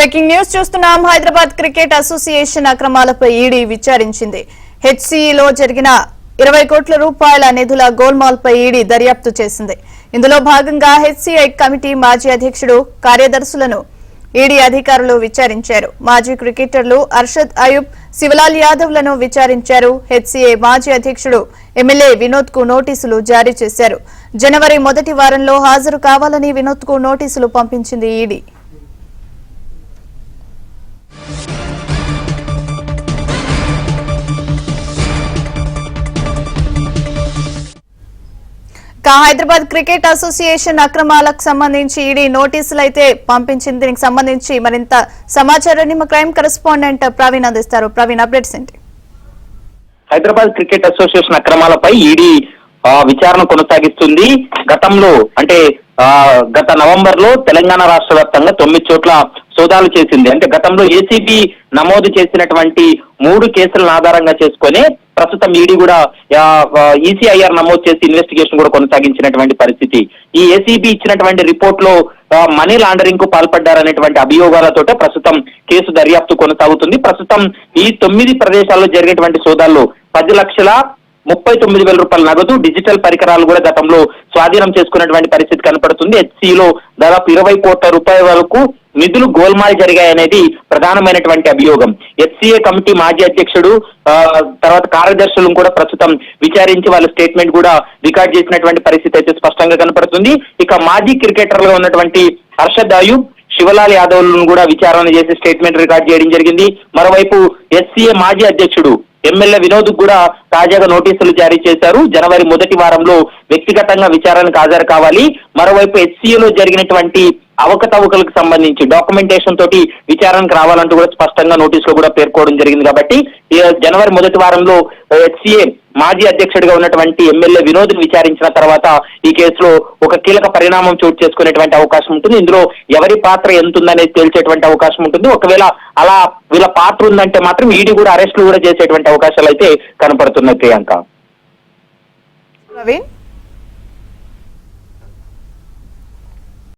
Breaking news చూస్తున్నాం. Hyderabad cricket association అక్రమాలపై ED విచారించింది. హెచ్సిఈలో జరిగిన 20 కోట్ల రూపాయల నిధుల గోల్మాల్ పై ఈడీ దర్యాప్తు చేసింది. ఇందులో భాగంగా హెచ్సిఐ కమిటీ మాజీ అధ్యక్షుడు, కార్యదర్శులను ఈడీ అధికారులు విచారించారు. మాజీ క్రికెటర్లు అర్షద్ అయూబ్, శివలాల్ యాదవ్ లను విచారించారు. హెచ్సిఐ మాజీ అధ్యక్షుడు ఎమ్మెల్యే వినోద్ కు నోటీసులు జారీ చేశారు. జనవరి మొదటి వారంలో హాజరు కావాలని వినోద్ కు నోటీసులు పంపించింది ఈడీ. హైదరాబాద్ క్రికెట్ అసోసియేషన్ అక్రమాలకు సంబంధించి ఈడీ నోటీసులు అయితే పంపించింది. దీనికి సంబంధించి మరింత సమాచారాన్ని మా క్రైమ్ కరెస్పాండెంట్ ప్రవీణ్ అందిస్తారు. ప్రవీణ్, అప్డేట్స్ ఏంటి? హైదరాబాద్ క్రికెట్ అసోసియేషన్ అక్రమాలపై ఈడీ విచారణ కొనసాగిస్తుంది. గతంలో అంటే గత నవంబర్ లో తెలంగాణ రాష్ట్ర వ్యాప్తంగా 9 చోట్ల సోదాలు చేసింది. అంటే గతంలో ఏసీబీ నమోదు చేసినటువంటి 3 కేసులను ఆధారంగా చేసుకొని ప్రస్తుతం ఈడీ కూడా ఈసీఐఆర్ నమోదు చేసి ఇన్వెస్టిగేషన్ కూడా కొనసాగించినటువంటి పరిస్థితి. ఈ ఏసీబీ ఇచ్చినటువంటి రిపోర్ట్ లో మనీ లాండరింగ్ కు పాల్పడ్డారనేటువంటి అభియోగాలతోటే ప్రస్తుతం కేసు దర్యాప్తు కొనసాగుతుంది. ప్రస్తుతం ఈ 9 ప్రదేశాల్లో జరిగినటువంటి సోదాల్లో 10,39,000 రూపాయల నగదు, డిజిటల్ పరికరాలు కూడా గతంలో స్వాధీనం చేసుకున్నటువంటి పరిస్థితి కనపడుతుంది. హెచ్సిలో దాదాపు 20 కోట్ల రూపాయల వరకు నిధులు గోల్మాల్ జరిగాయనేది ప్రధానమైనటువంటి అభియోగం. హెచ్సిఏ కమిటీ మాజీ అధ్యక్షుడు, తర్వాత కార్యదర్శులను కూడా ప్రస్తుతం విచారించి వాళ్ళ స్టేట్మెంట్ కూడా రికార్డ్ చేసినటువంటి పరిస్థితి అయితే స్పష్టంగా కనపడుతుంది. ఇక మాజీ క్రికెటర్లుగా ఉన్నటువంటి అర్షద్ అయూబ్, శివలాల్ యాదవ్లను కూడా విచారణ చేసి స్టేట్మెంట్ రికార్డ్ చేయడం జరిగింది. మరోవైపు హెచ్సిఏ మాజీ అధ్యక్షుడు ఎమ్మెల్యే వినోద్ కూడా తాజాగా నోటీసులు జారీ చేశారు. జనవరి మొదటి వారంలో వ్యక్తిగతంగా విచారణకు హాజరు కావాలి. మరోవైపు హెచ్సిఏలో జరిగినటువంటి అవకతవకలకు సంబంధించి డాక్యుమెంటేషన్ తోటి విచారణకు రావాలంటూ కూడా స్పష్టంగా నోటీసులో కూడా పేర్కోవడం జరిగింది. కాబట్టి జనవరి మొదటి వారంలో హెచ్సిఏ మాజీ అధ్యక్షుడిగా ఉన్నటువంటి ఎమ్మెల్యే వినోద్ విచారించిన తర్వాత ఈ కేసులో ఒక కీలక పరిణామం చోటు చేసుకునేటువంటి అవకాశం ఉంటుంది. ఇందులో ఎవరి పాత్ర ఎంత ఉందనేది తేల్చేటువంటి అవకాశం ఉంటుంది. ఒకవేళ అలా వీళ్ళ పాత్ర ఉందంటే మాత్రం ఈడీ కూడా అరెస్టులు కూడా చేసేటువంటి అవకాశాలు అయితే కనపడుతున్నాయి. ప్రియాంక, ప్రవీణ్.